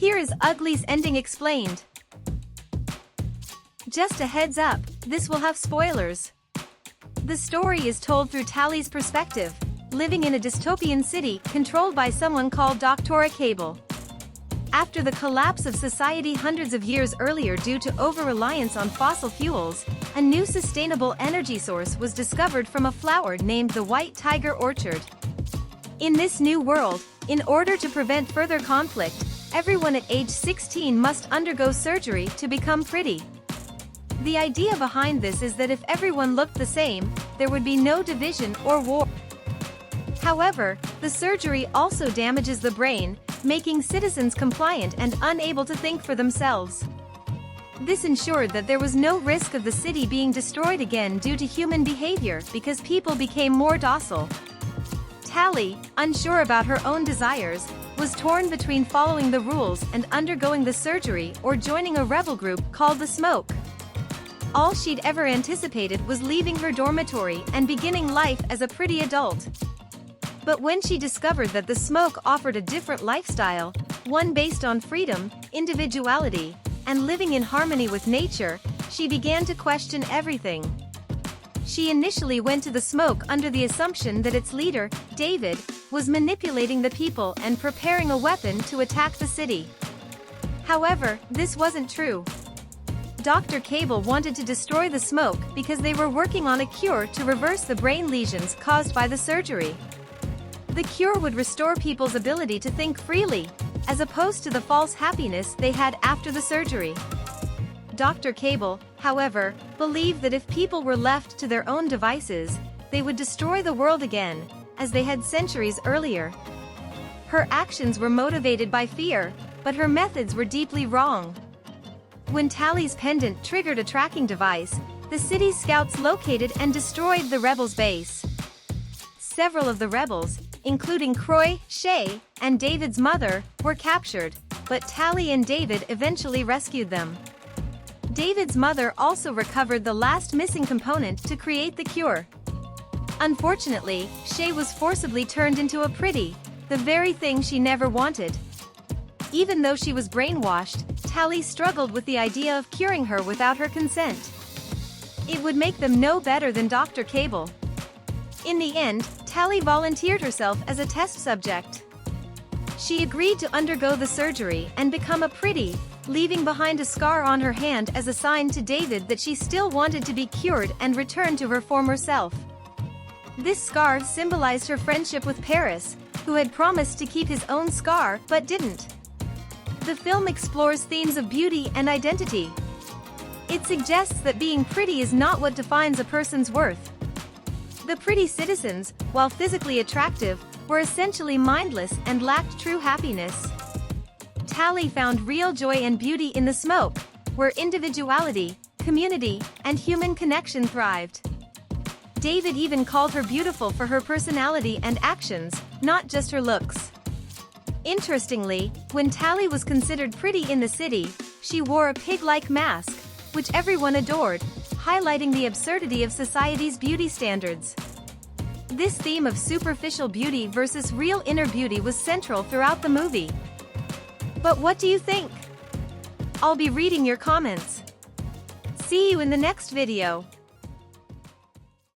Here is Uglies ending explained. Just a heads up, this will have spoilers. The story is told through Tally's perspective, living in a dystopian city controlled by someone called Dr. Cable. After the collapse of society hundreds of years earlier due to over-reliance on fossil fuels, a new sustainable energy source was discovered from a flower named the White Tiger Orchard. In this new world, in order to prevent further conflict, everyone at age 16 must undergo surgery to become pretty. The idea behind this is that if everyone looked the same, there would be no division or war. However, the surgery also damages the brain, making citizens compliant and unable to think for themselves. This ensured that there was no risk of the city being destroyed again due to human behavior because people became more docile. Tally, unsure about her own desires, was torn between following the rules and undergoing the surgery or joining a rebel group called the Smoke. All she'd ever anticipated was leaving her dormitory and beginning life as a pretty adult. But when she discovered that the Smoke offered a different lifestyle, one based on freedom, individuality, and living in harmony with nature, she began to question everything. She initially went to the Smoke under the assumption that its leader, David, was manipulating the people and preparing a weapon to attack the city. However, this wasn't true. Dr. Cable wanted to destroy the Smoke because they were working on a cure to reverse the brain lesions caused by the surgery. The cure would restore people's ability to think freely, as opposed to the false happiness they had after the surgery. Dr. Cable, however, believed that if people were left to their own devices, they would destroy the world again, as they had centuries earlier. Her actions were motivated by fear, but her methods were deeply wrong. When Tally's pendant triggered a tracking device, the city's scouts located and destroyed the rebels' base. Several of the rebels, including Croy, Shay, and David's mother, were captured, but Tally and David eventually rescued them. David's mother also recovered the last missing component to create the cure. Unfortunately, Shay was forcibly turned into a pretty, the very thing she never wanted. Even though she was brainwashed, Tally struggled with the idea of curing her without her consent. It would make them no better than Dr. Cable. In the end, Tally volunteered herself as a test subject. She agreed to undergo the surgery and become a pretty, leaving behind a scar on her hand as a sign to David that she still wanted to be cured and return to her former self. This scar symbolized her friendship with Paris, who had promised to keep his own scar but didn't. The film explores themes of beauty and identity. It suggests that being pretty is not what defines a person's worth. The pretty citizens, while physically attractive, were essentially mindless and lacked true happiness. Tally found real joy and beauty in the Smoke, where individuality, community, and human connection thrived. David even called her beautiful for her personality and actions, not just her looks. Interestingly, when Tally was considered pretty in the city, she wore a pig-like mask, which everyone adored, highlighting the absurdity of society's beauty standards. This theme of superficial beauty versus real inner beauty was central throughout the movie. But what do you think? I'll be reading your comments. See you in the next video.